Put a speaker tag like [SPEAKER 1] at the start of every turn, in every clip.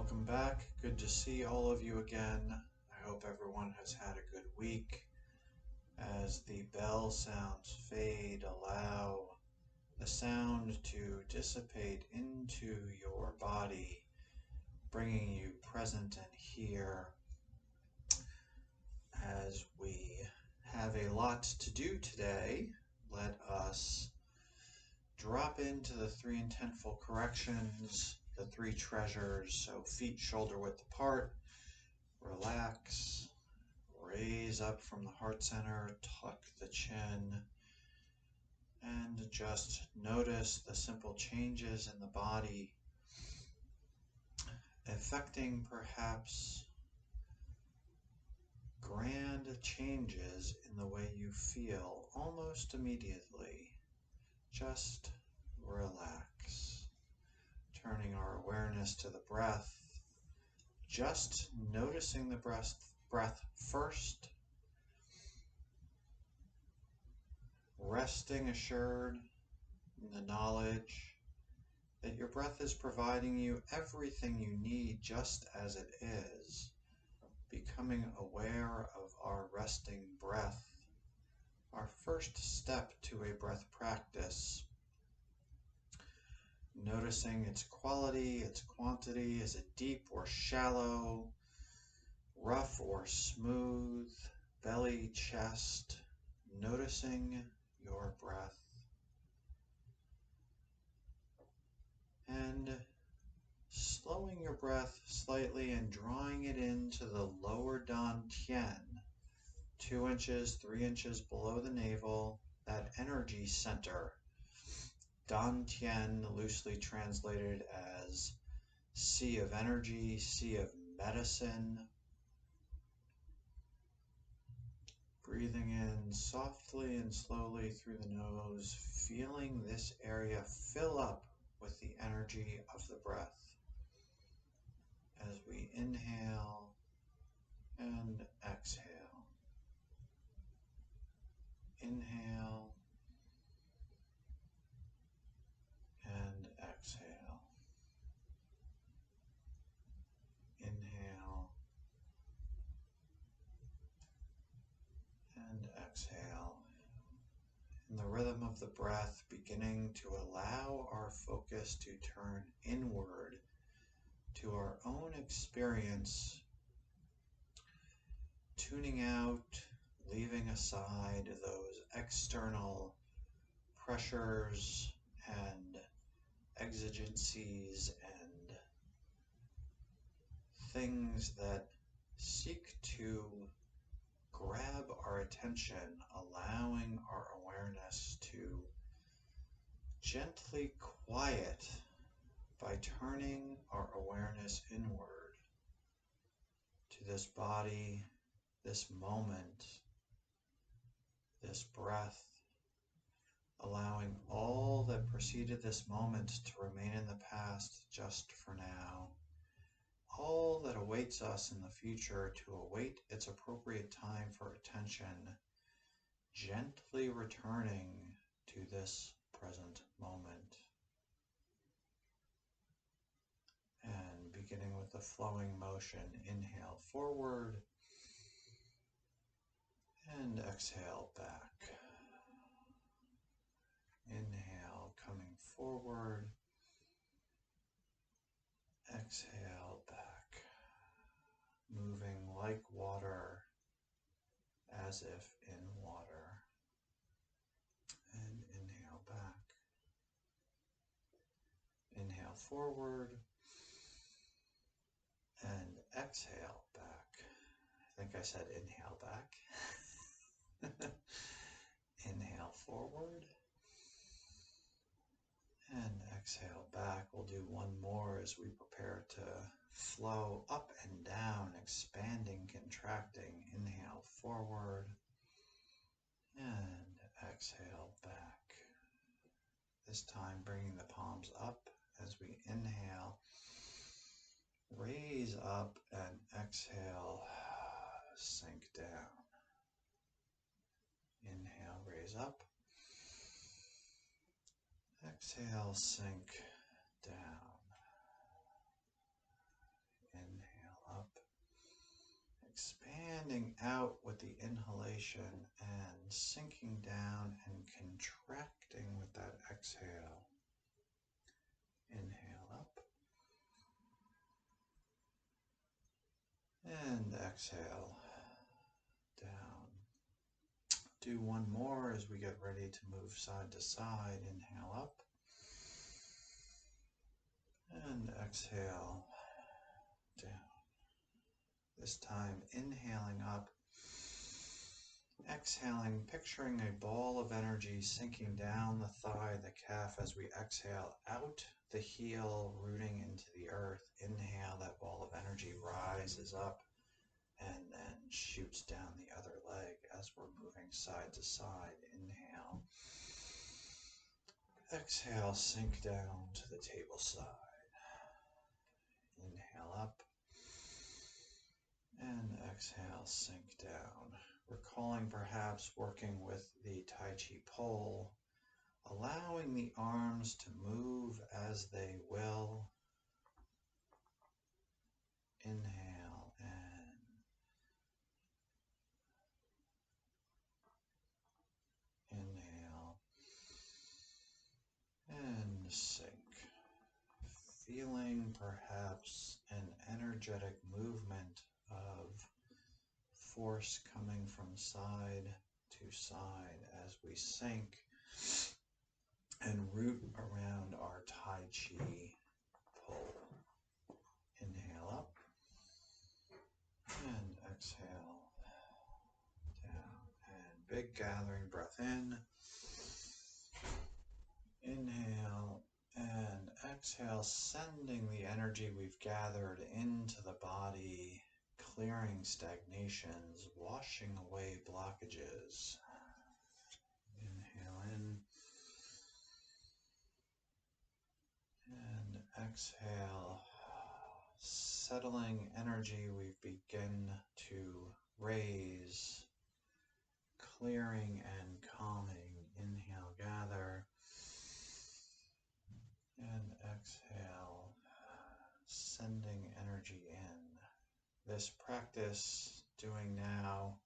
[SPEAKER 1] Welcome back. Good to see all of you again. I hope everyone has had a good week. As the bell sounds fade, allow the sound to dissipate into your body, bringing you present and here. As we have a lot to do today, let us drop into the three intentful corrections, the three treasures. So feet shoulder width apart, relax, raise up from the heart center, tuck the chin, and just notice the simple changes in the body, affecting perhaps grand changes in the way you feel almost immediately. Just relax, turning our awareness to the breath, just noticing the breath first, resting assured in the knowledge that your breath is providing you everything you need just as it is, becoming aware of our resting breath, our first step to a breath practice. Noticing its quality, its quantity, is it deep or shallow, rough or smooth, belly, chest, noticing your breath. And slowing your breath slightly and drawing it into the lower dantian, 2 inches, 3 inches below the navel, that energy center. Dantian, loosely translated as sea of energy, sea of medicine. Breathing in softly and slowly through the nose, feeling this area fill up with the energy of the breath. As we inhale and exhale. Inhale and exhale. Inhale and exhale. In the rhythm of the breath, beginning to allow our focus to turn inward to our own experience, tuning out, leaving aside those external pressures and exigencies and things that seek to grab our attention, allowing our awareness to gently quiet by turning our awareness inward to this body, this moment, this breath, allowing all that preceded this moment to remain in the past just for now, all that awaits us in the future to await its appropriate time for attention, gently returning to this present moment. And beginning with the flowing motion, inhale forward and exhale back. Inhale coming forward, exhale back, moving like water, as if in water. And inhale back. Inhale forward and exhale back. I think I said inhale back. Inhale forward and exhale back. We'll do one more as we prepare to flow up and down, expanding, contracting. Inhale forward and exhale back. This time bringing the palms up as we inhale, raise up, and exhale, sink down. Inhale, raise up. Exhale, sink down. expanding out with the inhalation and sinking down and contracting with that exhale. Inhale up and exhale down. Do one more as we get ready to move side to side. Inhale up and exhale down. This time inhaling up, exhaling, picturing a ball of energy sinking down the thigh, the calf as we exhale out the heel, rooting into the earth. Inhale, that ball of energy rises up and then shoots down the other leg as we're moving side to side. Inhale. Exhale, sink down to the table side. Inhale up and exhale, sink down. Recalling perhaps working with the Tai Chi pole, allowing the arms to move as they will. Inhale and inhale and sink. Feeling perhaps an energetic movement of force coming from side to side as we sink and root around our Tai Chi pole. Inhale up and exhale down. And big gathering breath in. Inhale and exhale, sending the energy we've gathered into the body, clearing stagnations, washing away blockages. Inhale in and exhale, settling energy we begin to raise, clearing and calming. Inhale, gather, and exhale, sending energy in. This practice doing now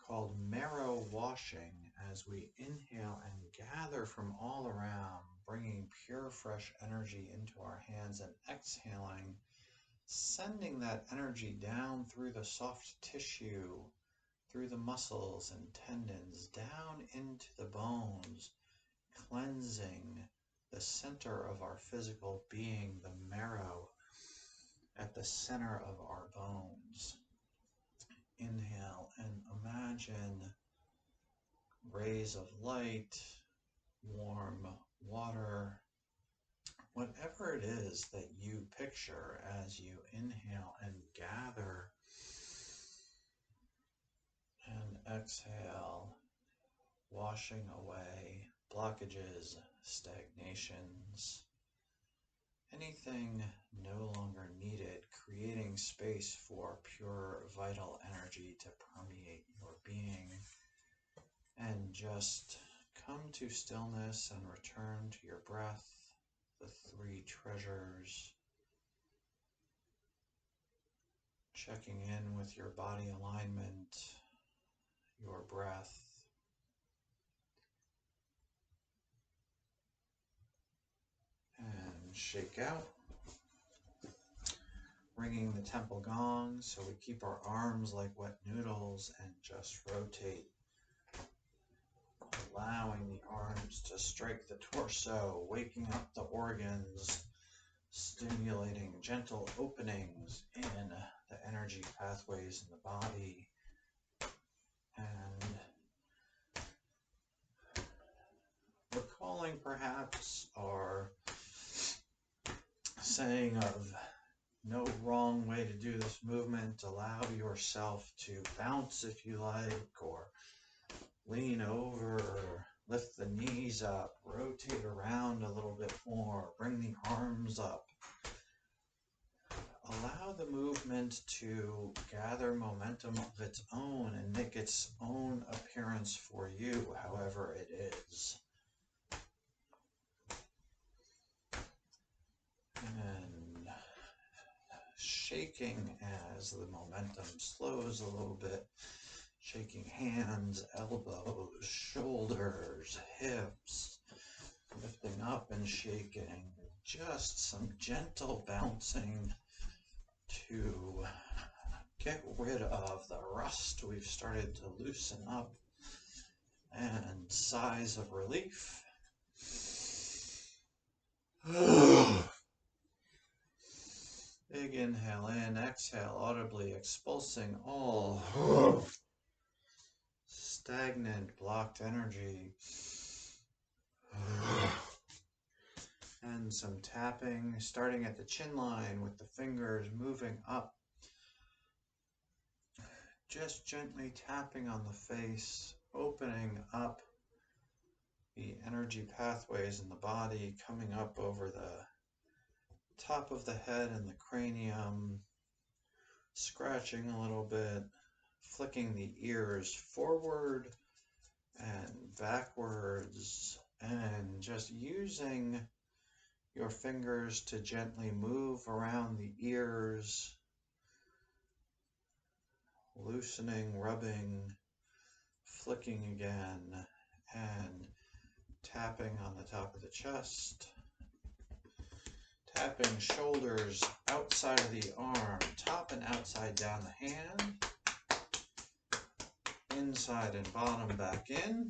[SPEAKER 1] called marrow washing, as we inhale and gather from all around, bringing pure fresh energy into our hands, and exhaling, sending that energy down through the soft tissue, through the muscles and tendons, down into the bones, cleansing the center of our physical being, the marrow at the center of our bones. Inhale and imagine rays of light, warm water, whatever it is that you picture as you inhale and gather and exhale, washing away blockages, stagnations, anything no longer needed, creating space for pure vital energy to permeate your being. And just come to stillness and return to your breath, the three treasures, checking in with your body alignment, your breath, and shake out. Ringing the temple gong so we keep our arms like wet noodles and just rotate, allowing the arms to strike the torso, waking up the organs, stimulating gentle openings in the energy pathways in the body, and recalling perhaps our saying of no wrong way to do this movement. Allow yourself to bounce if you like, or lean over, or lift the knees up, rotate around a little bit more, bring the arms up. Allow the movement to gather momentum of its own and make its own appearance for you, however it is. And shaking as the momentum slows a little bit. Shaking hands, elbows, shoulders, hips, lifting up and shaking. Just some gentle bouncing to get rid of the rust. We've started to loosen up, and sighs of relief. Big inhale in, exhale, audibly expulsing all stagnant, blocked energy. And some tapping, starting at the chin line with the fingers moving up. Just gently tapping on the face, opening up the energy pathways in the body, coming up over the top of the head and the cranium, scratching a little bit, flicking the ears forward and backwards, and just using your fingers to gently move around the ears, loosening, rubbing, flicking again, and tapping on the top of the chest, tapping shoulders outside of the arm, top and outside down the hand, inside and bottom back in,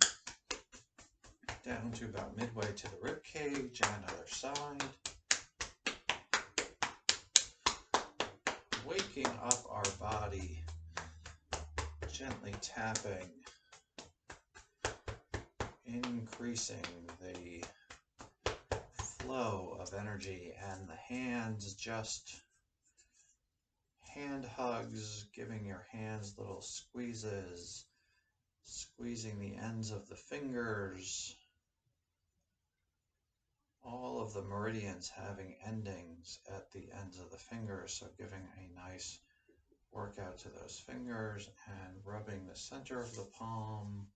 [SPEAKER 1] down to about midway to the rib cage and other side. Waking up our body, gently tapping, increasing the flow of energy, and the hands, just hand hugs, giving your hands little squeezes, squeezing the ends of the fingers, all of the meridians having endings at the ends of the fingers, so giving a nice workout to those fingers, and rubbing the center of the palm,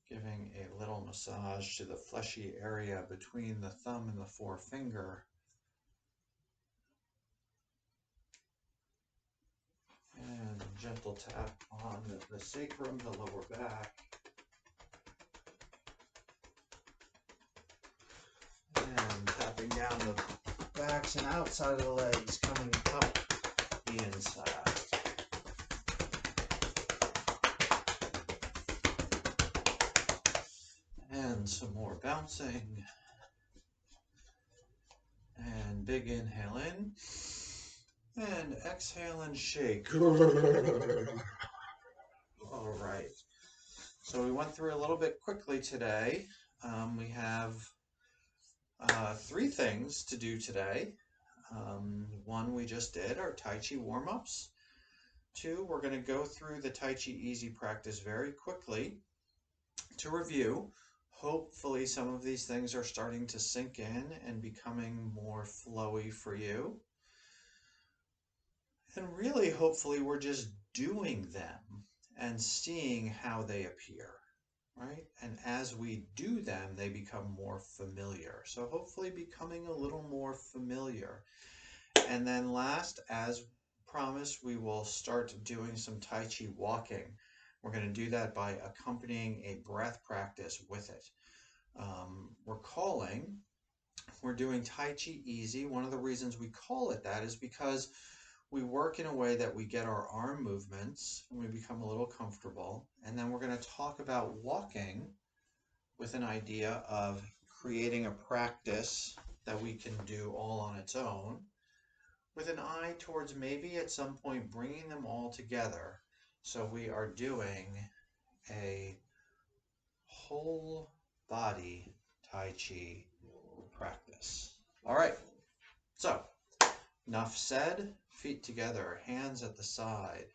[SPEAKER 1] giving a little massage to the fleshy area between the thumb and the forefinger, and gentle tap on the sacrum, the lower back, and tapping down the backs and outside of the legs, coming up the inside. And some more bouncing. And big inhale in. And exhale and shake. All right. So we went through a little bit quickly today. We have 3 things to do today. 1 we just did, our Tai Chi warm-ups. 2, we're going to go through the Tai Chi Easy practice very quickly to review. Hopefully some of these things are starting to sink in and becoming more flowy for you. And really, hopefully, we're just doing them and seeing how they appear, right? And as we do them, they become more familiar. So hopefully becoming a little more familiar. And then last, as promised, we will start doing some Tai Chi walking. We're going to do that by accompanying a breath practice with it. We're doing Tai Chi Easy. One of the reasons we call it that is because we work in a way that we get our arm movements and we become a little comfortable. And then we're going to talk about walking with an idea of creating a practice that we can do all on its own, with an eye towards maybe at some point bringing them all together. So we are doing a whole body Tai Chi practice. All right, so enough said. Feet together, hands at the side.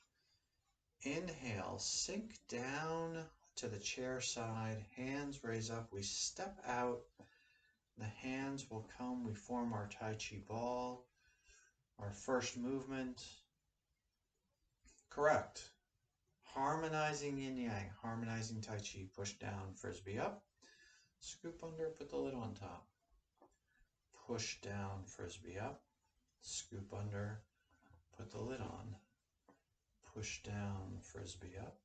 [SPEAKER 1] Inhale, sink down to the chair side, hands raise up, we step out, the hands will come, we form our Tai Chi ball, our first movement. Correct. Harmonizing yin yang, harmonizing Tai Chi, push down, frisbee up, scoop under, put the lid on top. Push down, frisbee up, scoop under, put the lid on. Push down, frisbee up.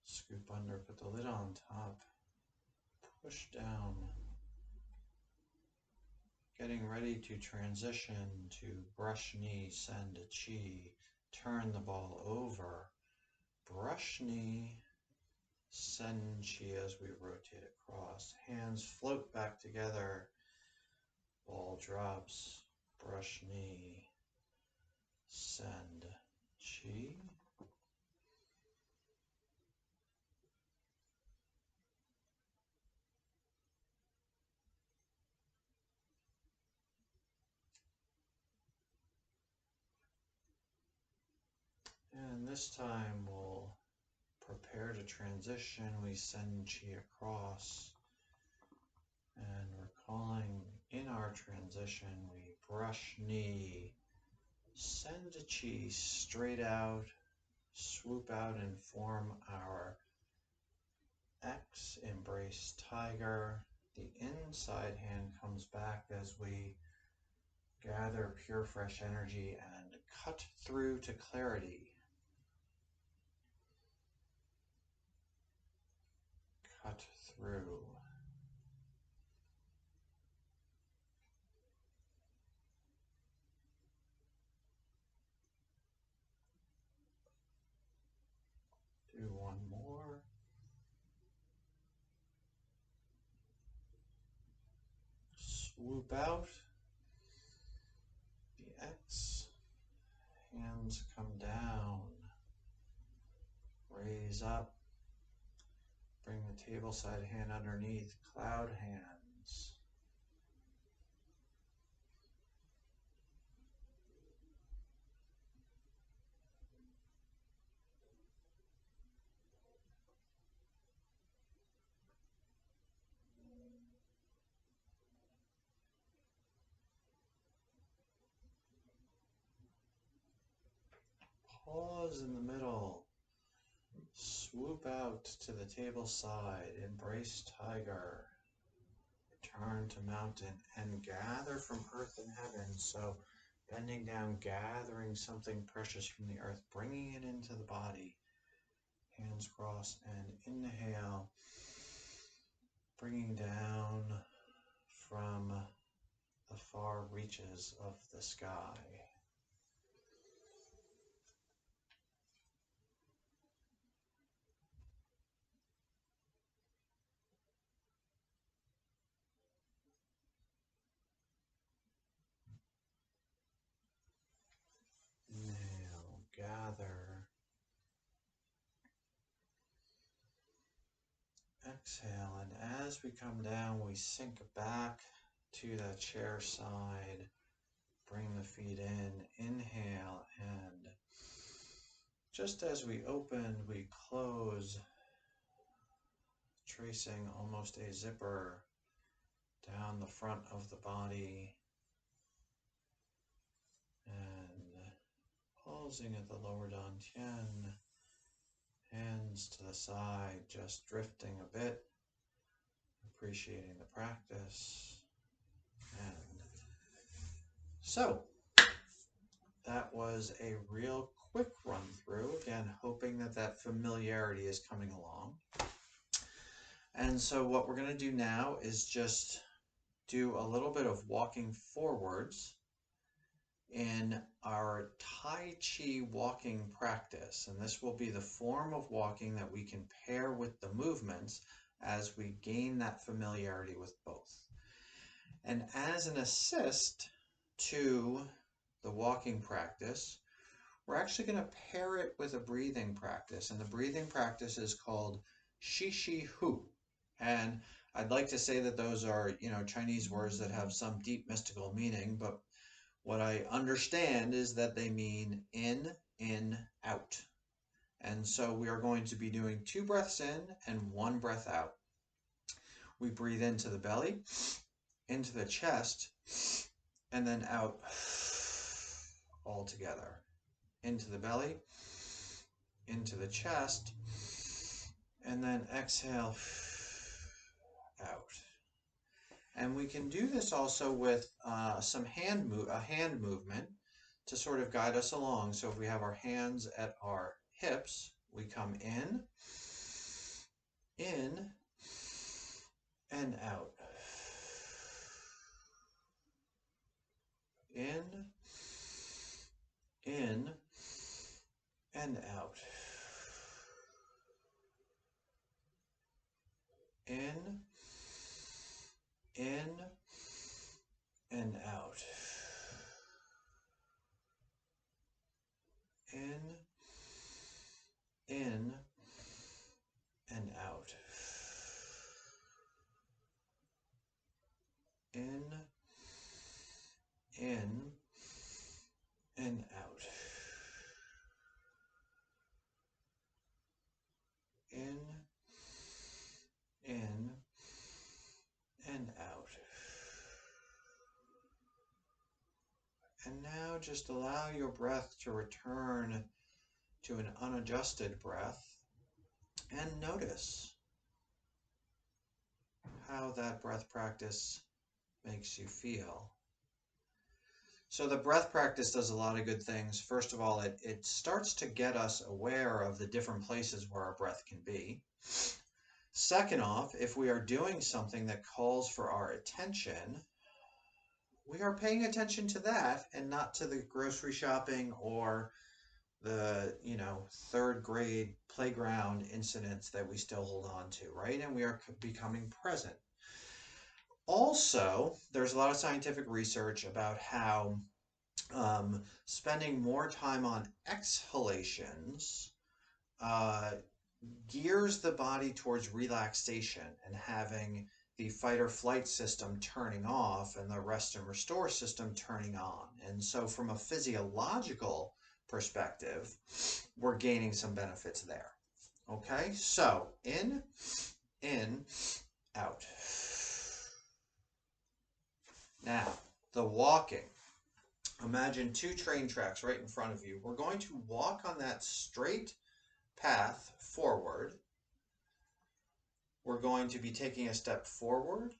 [SPEAKER 1] Scoop under, put the lid on top. Push down. Getting ready to transition to brush knee, send a chi. Turn the ball over. Brush knee, send chi as we rotate across. Hands float back together. Ball drops. Brush knee, send chi. And this time we'll prepare to transition. We send chi across. And recalling in our transition, we brush knee, send a chi straight out, swoop out and form our X, embrace tiger. The inside hand comes back as we gather pure fresh energy and cut through to clarity. Cut through. Do one more. Swoop out. The X. Hands come down. Raise up. Bring the table side hand underneath. Cloud hands. Pause in the middle. Swoop out to the table side. Embrace tiger. Return to mountain and gather from earth and heaven. So bending down, gathering something precious from the earth, bringing it into the body. Hands cross and inhale. Bringing down from the far reaches of the sky. Inhale, gather. Exhale, and as we come down, we sink back to the chair side. Bring the feet in. Inhale, and just as we open, we close, tracing almost a zipper down the front of the body. And pausing at the lower dantian, hands to the side, just drifting a bit, appreciating the practice. And so that was a real quick run through, again, hoping that that familiarity is coming along. And so what we're going to do now is just do a little bit of walking forwards in our Tai Chi walking practice. And this will be the form of walking that we can pair with the movements as we gain that familiarity with both. And as an assist to the walking practice, we're actually going to pair it with a breathing practice. And the breathing practice is called Shi Shi Hu. And I'd like to say that those are, Chinese words that have some deep mystical meaning, but what I understand is that they mean in, out. And so we are going to be doing 2 breaths in and 1 breath out. We breathe into the belly, into the chest, and then out all together. Into the belly, into the chest, and then exhale out. And we can do this also with a hand movement. to sort of guide us along. So if we have our hands at our hips, we come in, and out. In, and out. In, and out. In, and out. In, and out. In, and out. And now just allow your breath to return to an unadjusted breath, and notice how that breath practice makes you feel. So the breath practice does a lot of good things. First of all, it starts to get us aware of the different places where our breath can be. Second off, if we are doing something that calls for our attention, we are paying attention to that and not to the grocery shopping or the, third grade playground incidents that we still hold on to, right? And we are becoming present. Also, there's a lot of scientific research about how spending more time on exhalations gears the body towards relaxation and having the fight or flight system turning off and the rest and restore system turning on. And so from a physiological perspective, we're gaining some benefits there. Okay, so in, out. Now, the walking. Imagine 2 train tracks right in front of you. We're going to walk on that straight path forward. We're going to be taking a step forward,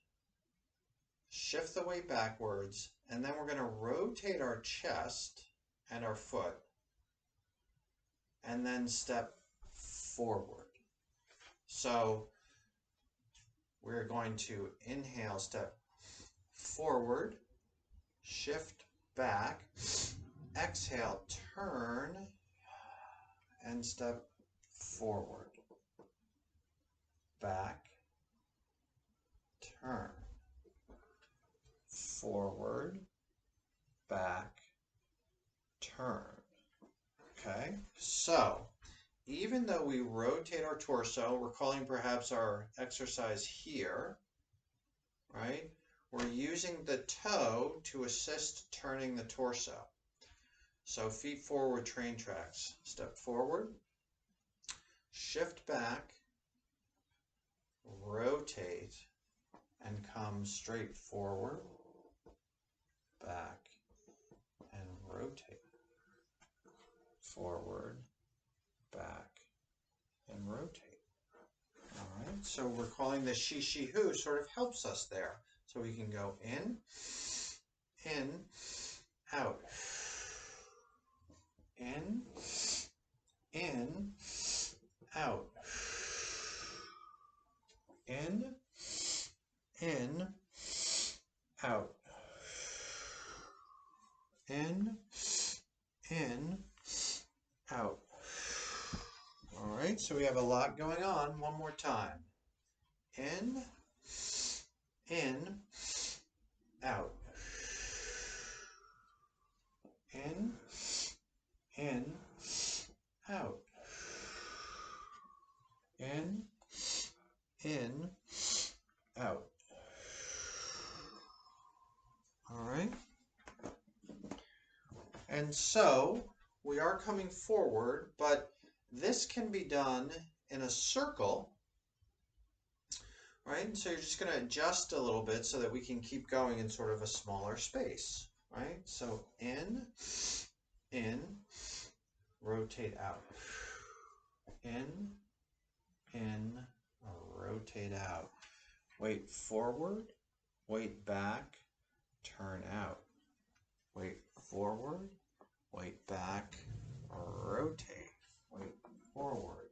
[SPEAKER 1] shift the weight backwards, and then we're going to rotate our chest and our foot, and then step forward. So we're going to inhale, step forward, shift back, exhale, turn, and step forward, back, turn, forward, back, turn. Okay, so even though we rotate our torso, we're calling perhaps our exercise here, right? We're using the toe to assist turning the torso. So feet forward, train tracks. Step forward, shift back, rotate, and come straight forward, back, and rotate. Forward, back, and rotate. All right, so we're calling the shi hu, sort of helps us there. So we can go in, out, in, out, in, out, in, out. All right, so we have a lot going on. One more time. In, out. In, out. In, out. All right. And so we are coming forward, but this can be done in a circle, right? So you're just going to adjust a little bit so that we can keep going in sort of a smaller space, right? So in, rotate out. In, rotate out. Weight forward, weight back, turn out. Weight forward, weight back, rotate, weight forward,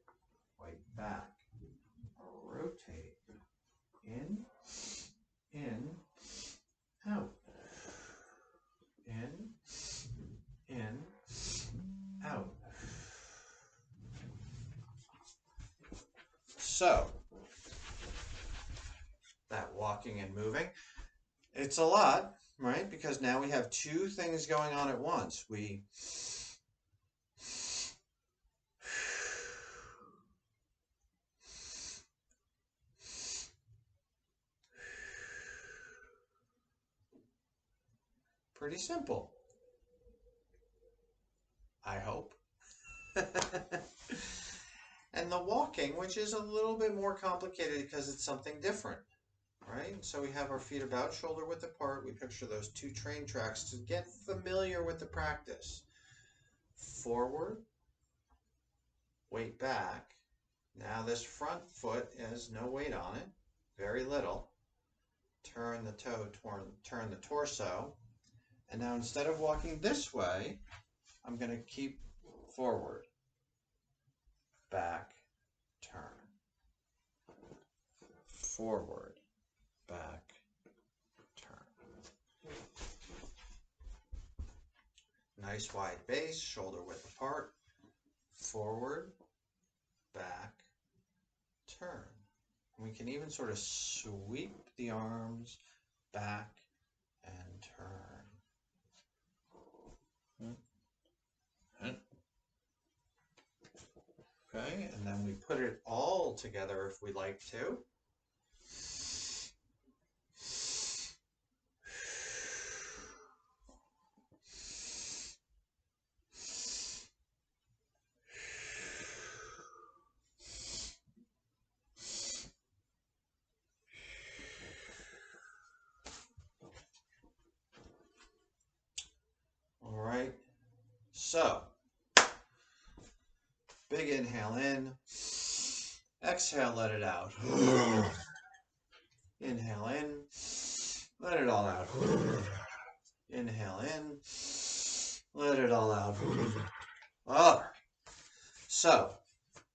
[SPEAKER 1] weight back, rotate, in, out, in, out. So, that walking and moving, it's a lot, right? Because now we have two things going on at once. We pretty simple, I hope. And the walking, which is a little bit more complicated because it's something different, right? So we have our feet about shoulder width apart. We picture those two train tracks to get familiar with the practice. Forward, weight back. Now this front foot has no weight on it, very little. Turn the toe, turn the torso. And now instead of walking this way, I'm going to keep forward, back, turn. Forward, back, turn. Nice wide base, shoulder width apart. Forward, back, turn. We can even sort of sweep the arms back and turn. Okay, and then we put it all together if we like to. All right, so big inhale in, exhale, let it out. Inhale in, let it all out. Inhale in, let it all out. All right, so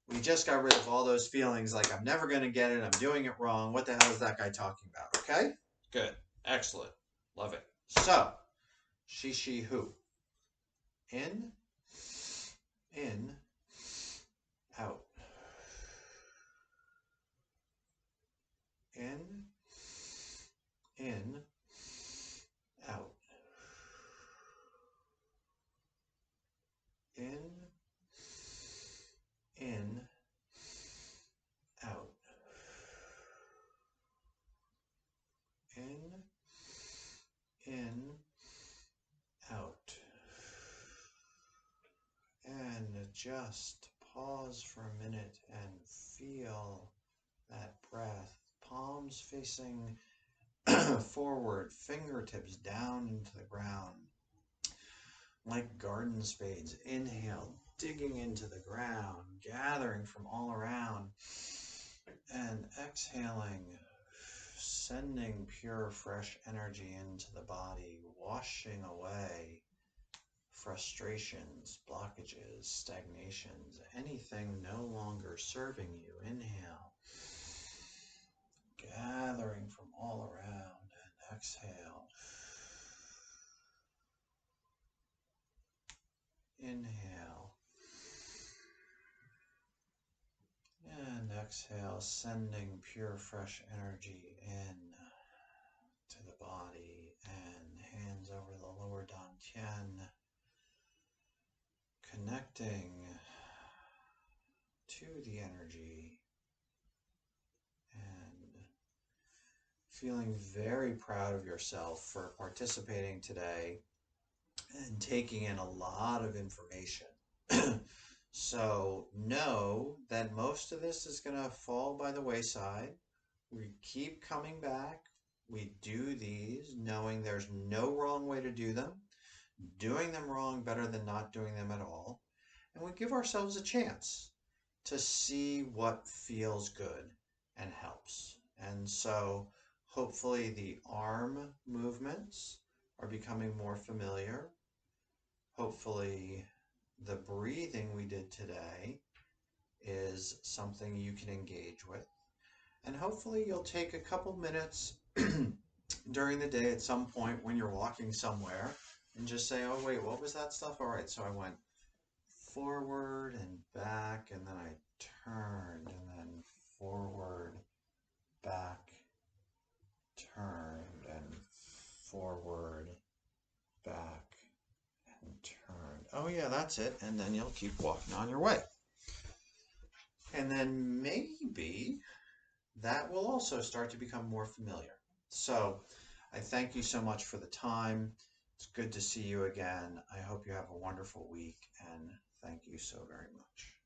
[SPEAKER 1] we just got rid of all those feelings like I'm never going to get it, I'm doing it wrong, what the hell is that guy talking about, okay? Good, excellent, love it. So, she, who. In, out. In, out. In, out. In, out. And just pause for a minute and feel that breath. Palms facing forward, fingertips down into the ground. Like garden spades. Inhale, digging into the ground, gathering from all around. And exhaling, sending pure, fresh energy into the body, washing away frustrations, blockages, stagnations, anything no longer serving you. Inhale, gathering from all around, and exhale. Inhale. And exhale, sending pure, fresh energy in to the body and hands over the lower dantian. Connecting to the energy and feeling very proud of yourself for participating today and taking in a lot of information. So know that most of this is going to fall by the wayside. We keep coming back. We do these knowing there's no wrong way to do them. Doing them wrong better than not doing them at all. And we give ourselves a chance to see what feels good and helps. And so hopefully the arm movements are becoming more familiar. Hopefully, the breathing we did today is something you can engage with. And hopefully, you'll take a couple minutes during the day at some point when you're walking somewhere and just say, oh, wait, what was that stuff? All right, so I went forward and back, and then I turned, and then forward, back, turned, and forward, back, and turned. Oh, yeah, that's it. And then you'll keep walking on your way. And then maybe that will also start to become more familiar. So I thank you so much for the time. It's good to see you again. I hope you have a wonderful week, and thank you so very much.